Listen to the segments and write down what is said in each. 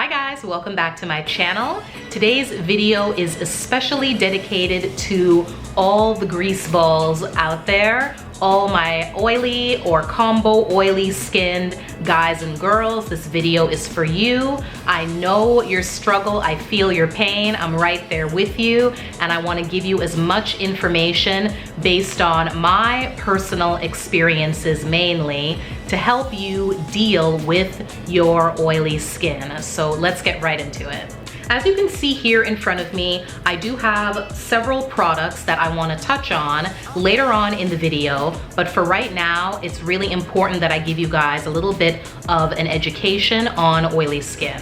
Hi guys, welcome back to my channel. Today's video is especially dedicated to all the grease balls out there, all my oily or combo oily skinned guys and girls. This video is for you. I know your struggle, I feel your pain, I'm right there with you, and I want to give you as much information based on my personal experiences mainly to help you deal with your oily skin. So let's get right into it. As you can see here in front of me, I do have several products that I want to touch on later on in the video, but for right now, it's really important that I give you guys a little bit of an education on oily skin.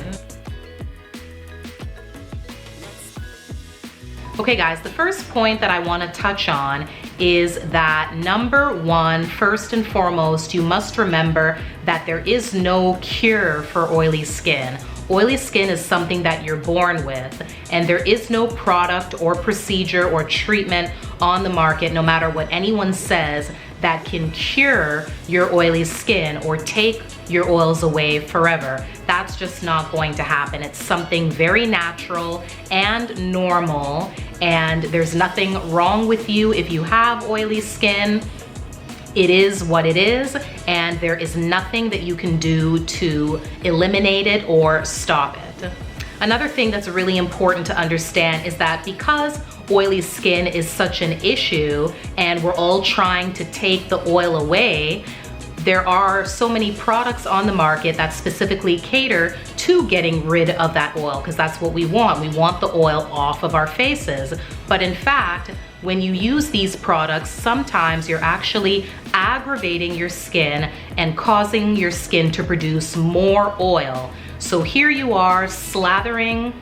Okay guys, the first point that I want to touch on is that number one, first and foremost, you must remember that there is no cure for oily skin. Oily skin is something that you're born with, and there is no product or procedure or treatment on the market, no matter what anyone says, that can cure your oily skin or take your oils away forever. That's just not going to happen. It's something very natural and normal, and there's nothing wrong with you if you have oily skin. It is what it is, and there is nothing that you can do to eliminate it or stop it. Another thing that's really important to understand is that because oily skin is such an issue and we're all trying to take the oil away, there are so many products on the market that specifically cater to getting rid of that oil, because that's what we want. We want the oil off of our faces. But in fact, when you use these products, sometimes you're actually aggravating your skin and causing your skin to produce more oil. So here you are slathering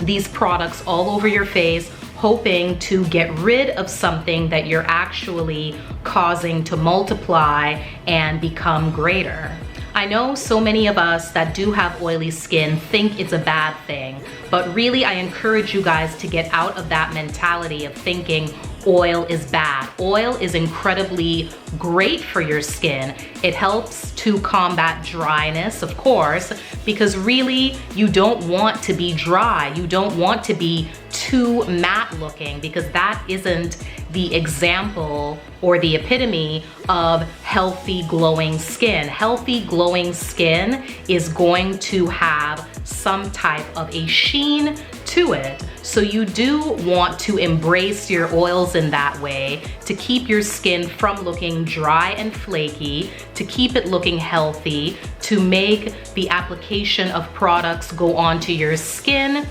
these products all over your face, hoping to get rid of something that you're actually causing to multiply and become greater. I know so many of us that do have oily skin think it's a bad thing, but really I encourage you guys to get out of that mentality of thinking oil is bad. Oil is incredibly great for your skin. It helps to combat dryness, of course, because really you don't want to be dry. You don't want to be too matte looking, because that isn't the example or the epitome of healthy glowing skin. Healthy glowing skin is going to have some type of a sheen to it. So you do want to embrace your oils in that way to keep your skin from looking dry and flaky, to keep it looking healthy, to make the application of products go onto your skin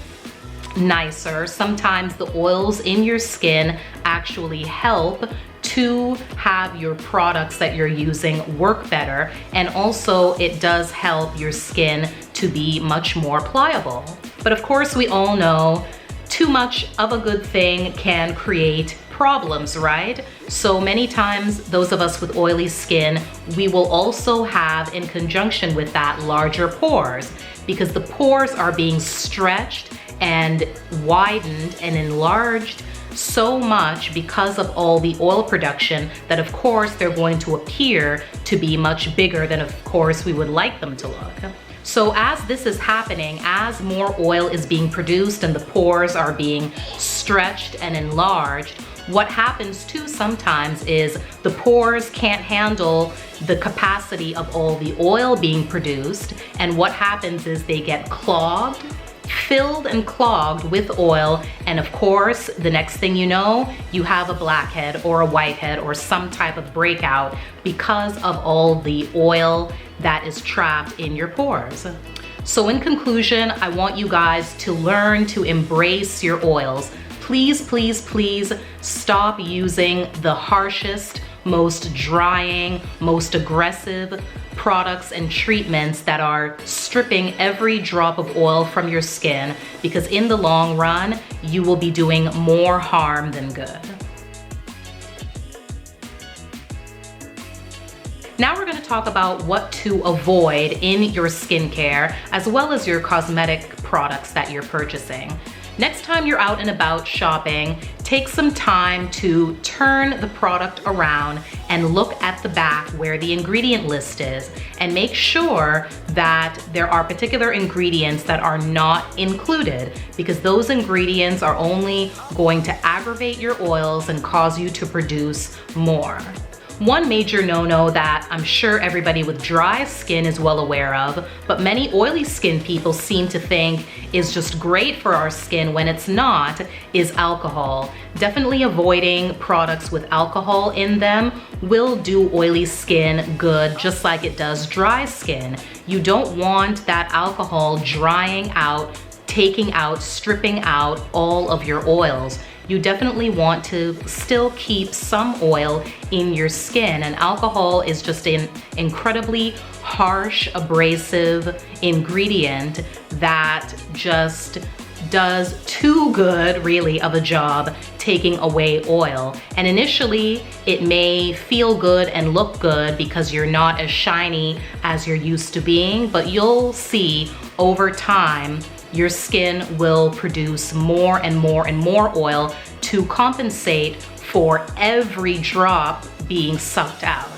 nicer. Sometimes the oils in your skin actually help to have your products that you're using work better, and also it does help your skin to be much more pliable. But of course, we all know too much of a good thing can create problems, right? So many times, those of us with oily skin, we will also have, in conjunction with that, larger pores, because the pores are being stretched and widened and enlarged so much because of all the oil production that of course they're going to appear to be much bigger than of course we would like them to look. So as this is happening, as more oil is being produced and the pores are being stretched and enlarged, what happens too sometimes is the pores can't handle the capacity of all the oil being produced, and what happens is they get clogged, filled and clogged with oil, and of course the next thing you know, you have a blackhead or a whitehead or some type of breakout because of all the oil that is trapped in your pores. So in conclusion, I want you guys to learn to embrace your oils. Please, please, please stop using the harshest, most drying, most aggressive products and treatments that are stripping every drop of oil from your skin, because in the long run, you will be doing more harm than good. Now we're going to talk about what to avoid in your skincare as well as your cosmetic products that you're purchasing. Next time you're out and about shopping, take some time to turn the product around and look at the back where the ingredient list is, and make sure that there are particular ingredients that are not included, because those ingredients are only going to aggravate your oils and cause you to produce more. One major no-no that I'm sure everybody with dry skin is well aware of, but many oily skin people seem to think is just great for our skin when it's not, is alcohol. Definitely avoiding products with alcohol in them will do oily skin good, just like it does dry skin. You don't want that alcohol drying out, taking out, stripping out all of your oils. You definitely want to still keep some oil in your skin, and alcohol is just an incredibly harsh, abrasive ingredient that just does too good, really, of a job taking away oil. And initially, it may feel good and look good because you're not as shiny as you're used to being, but you'll see over time, your skin will produce more and more and more oil to compensate for every drop being sucked out.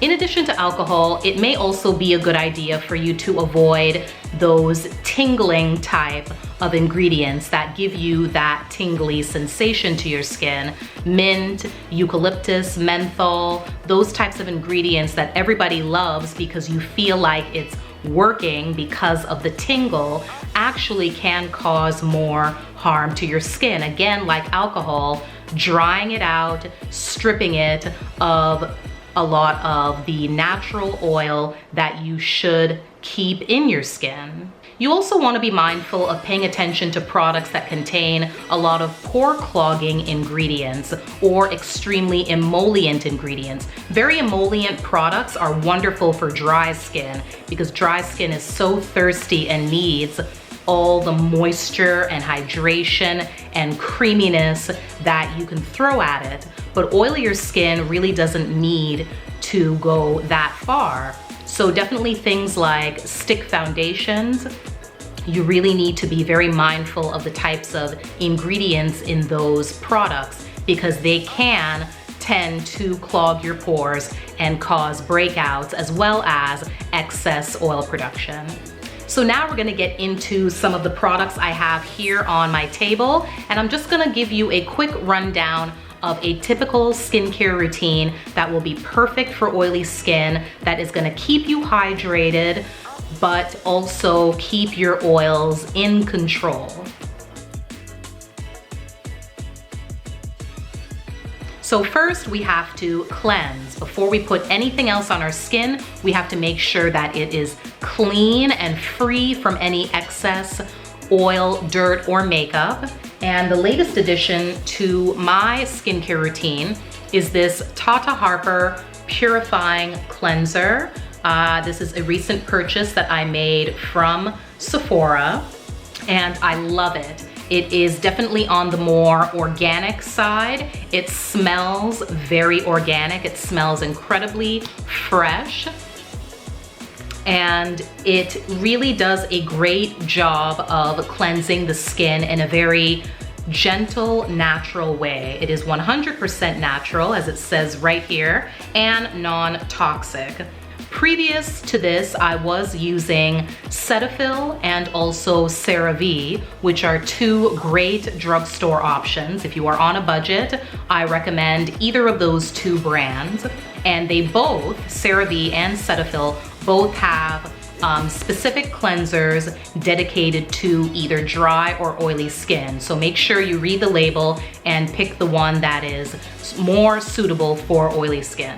In addition to alcohol, it may also be a good idea for you to avoid those tingling type of ingredients that give you that tingly sensation to your skin. Mint, eucalyptus, menthol, those types of ingredients that everybody loves because you feel like it's working because of the tingle, actually can cause more harm to your skin. Again, like alcohol, drying it out, stripping it of a lot of the natural oil that you should keep in your skin. You also want to be mindful of paying attention to products that contain a lot of pore clogging ingredients or extremely emollient ingredients. Very emollient products are wonderful for dry skin because dry skin is so thirsty and needs all the moisture and hydration and creaminess that you can throw at it. But oilier skin really doesn't need to go that far. So definitely things like stick foundations, you really need to be very mindful of the types of ingredients in those products because they can tend to clog your pores and cause breakouts as well as excess oil production. So now we're gonna get into some of the products I have here on my table, and I'm just gonna give you a quick rundown of a typical skincare routine that will be perfect for oily skin, that is gonna keep you hydrated, but also keep your oils in control. So first we have to cleanse. Before we put anything else on our skin, we have to make sure that it is clean and free from any excess oil, dirt, or makeup. And the latest addition to my skincare routine is this Tata Harper Purifying Cleanser. This is a recent purchase that I made from Sephora, and I love it. It is definitely on the more organic side. It smells very organic. It smells incredibly fresh. And it really does a great job of cleansing the skin in a very gentle, natural way. It is 100% natural, as it says right here, and non-toxic. Previous to this, I was using Cetaphil and also CeraVe, which are two great drugstore options. If you are on a budget, I recommend either of those two brands. And they both, CeraVe and Cetaphil, both have specific cleansers dedicated to either dry or oily skin. So make sure you read the label and pick the one that is more suitable for oily skin.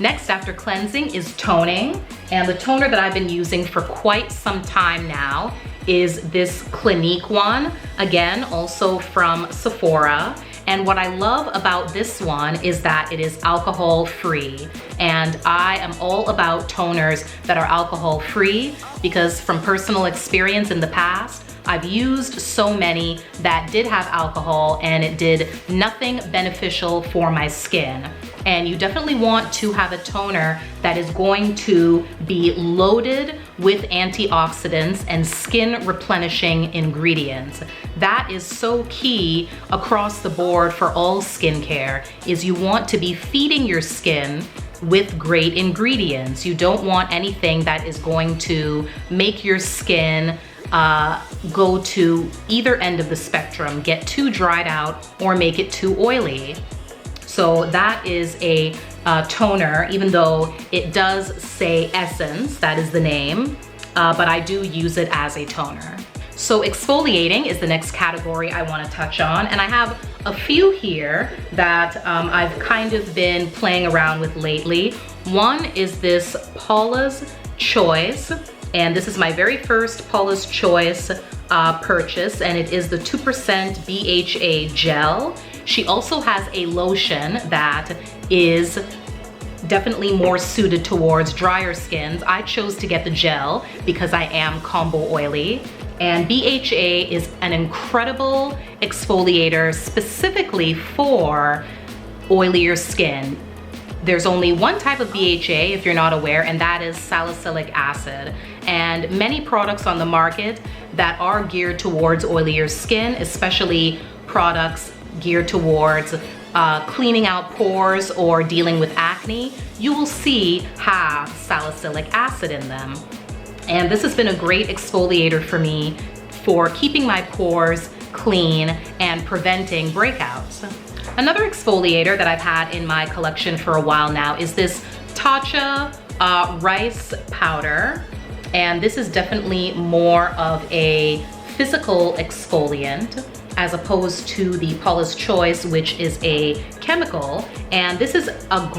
Next, after cleansing, is toning. And the toner that I've been using for quite some time now is this Clinique one, again, also from Sephora. And what I love about this one is that it is alcohol-free. And I am all about toners that are alcohol-free because from personal experience in the past, I've used so many that did have alcohol and it did nothing beneficial for my skin. And you definitely want to have a toner that is going to be loaded with antioxidants and skin replenishing ingredients. That is so key across the board for all skincare, is you want to be feeding your skin with great ingredients. You don't want anything that is going to make your skin go to either end of the spectrum, get too dried out or make it too oily. So that is a toner, even though it does say Essence, that is the name, but I do use it as a toner. So exfoliating is the next category I want to touch on, and I have a few here that I've kind of been playing around with lately. One is this Paula's Choice, and this is my very first Paula's Choice purchase, and it is the 2% BHA gel. She also has a lotion that is definitely more suited towards drier skins. I chose to get the gel because I am combo oily. And BHA is an incredible exfoliator specifically for oilier skin. There's only one type of BHA, if you're not aware, and that is salicylic acid. And many products on the market that are geared towards oilier skin, especially products geared towards cleaning out pores or dealing with acne, you will see have salicylic acid in them. And this has been a great exfoliator for me for keeping my pores clean and preventing breakouts. Another exfoliator that I've had in my collection for a while now is this Tatcha rice powder. And this is definitely more of a physical exfoliant as opposed to the Paula's Choice, which is a chemical. And this is a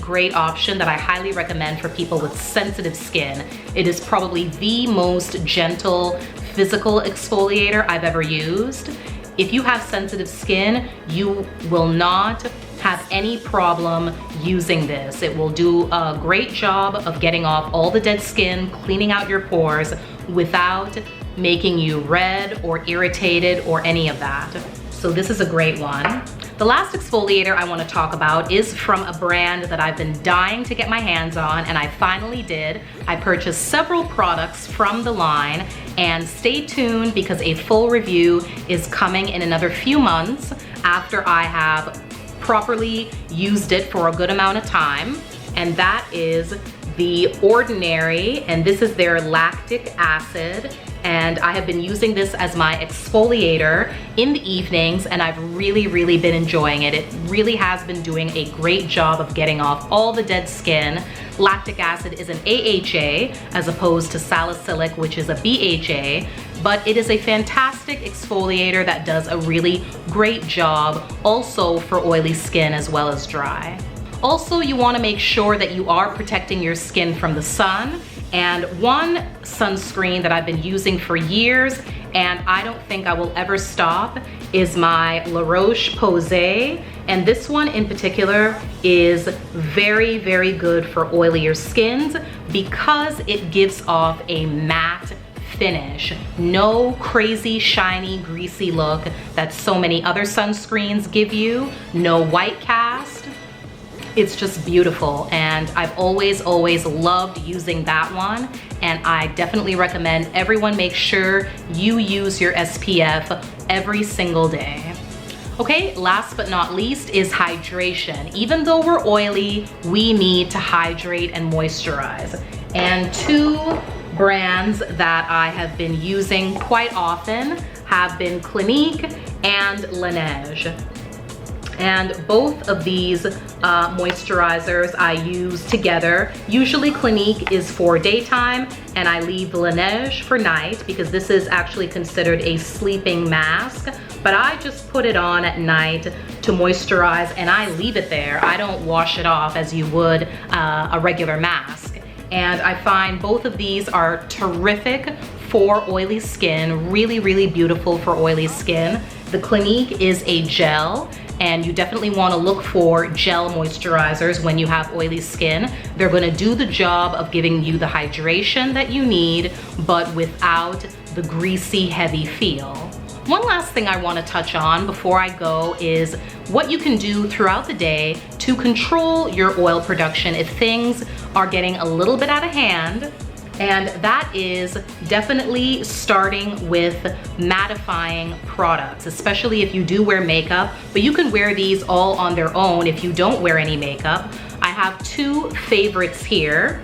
great option that I highly recommend for people with sensitive skin. It is probably the most gentle physical exfoliator I've ever used. If you have sensitive skin, you will not have any problem using this. It will do a great job of getting off all the dead skin, cleaning out your pores without making you red or irritated or any of that. So this is a great one. The last exfoliator I want to talk about is from a brand that I've been dying to get my hands on, and I finally did. I purchased several products from the line, and stay tuned because a full review is coming in another few months after I have properly used it for a good amount of time. And that is the Ordinary, and this is their lactic acid. And I have been using this as my exfoliator in the evenings, and I've really been enjoying it. It really has been doing a great job of getting off all the dead skin. Lactic acid is an AHA as opposed to salicylic, which is a BHA, but it is a fantastic exfoliator that does a really great job also for oily skin as well as dry. Also, you want to make sure that you are protecting your skin from the sun. And one sunscreen that I've been using for years, and I don't think I will ever stop, is my La Roche-Posay. And this one in particular is very good for oilier skins because it gives off a matte finish. No crazy, shiny, greasy look that so many other sunscreens give you. No white cast. It's just beautiful, and I've always loved using that one, and I definitely recommend everyone make sure you use your SPF every single day. Okay, last but not least is hydration. Even though we're oily, we need to hydrate and moisturize. And two brands that I have been using quite often have been Clinique and Laneige. And both of these moisturizers I use together. Usually Clinique is for daytime, and I leave the Laneige for night because this is actually considered a sleeping mask. But I just put it on at night to moisturize, and I leave it there. I don't wash it off as you would a regular mask. And I find both of these are terrific for oily skin, really beautiful for oily skin. The Clinique is a gel, and you definitely want to look for gel moisturizers when you have oily skin. They're going to do the job of giving you the hydration that you need, but without the greasy, heavy feel. One last thing I want to touch on before I go is what you can do throughout the day to control your oil production if things are getting a little bit out of hand. And that is definitely starting with mattifying products, especially if you do wear makeup, but you can wear these all on their own if you don't wear any makeup. I have two favorites here,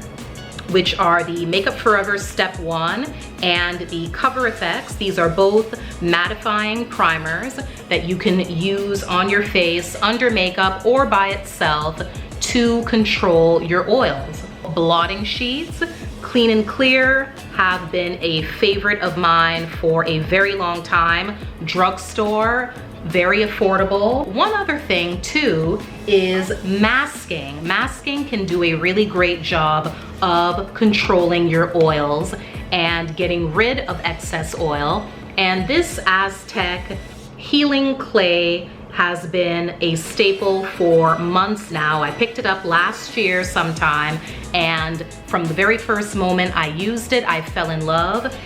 which are the Makeup Forever Step 1 and the Cover FX. These are both mattifying primers that you can use on your face, under makeup, or by itself to control your oils. Blotting sheets, Clean and Clear, have been a favorite of mine for a very long time. Drugstore, very affordable. One other thing too is masking. Masking can do a really great job of controlling your oils and getting rid of excess oil. And this Aztec Healing Clay has been a staple for months now. I picked it up last year sometime, and from the very first moment I used it, I fell in love.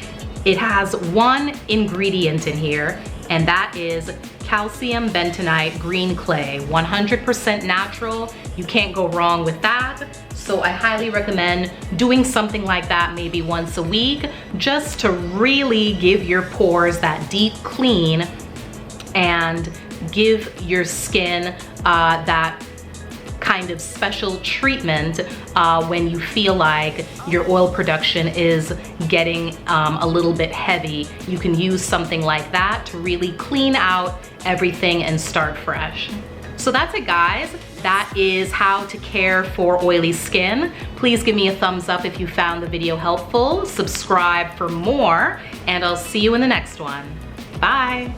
It has one ingredient in here, and that is calcium bentonite green clay, 100% natural. You can't go wrong with that. So I highly recommend doing something like that maybe once a week, just to really give your pores that deep clean and give your skin that kind of special treatment when you feel like your oil production is getting a little bit heavy. You can use something like that to really clean out everything and start fresh. So that's it, guys. That is how to care for oily skin. Please give me a thumbs up if you found the video helpful. Subscribe for more, and I'll see you in the next one. Bye.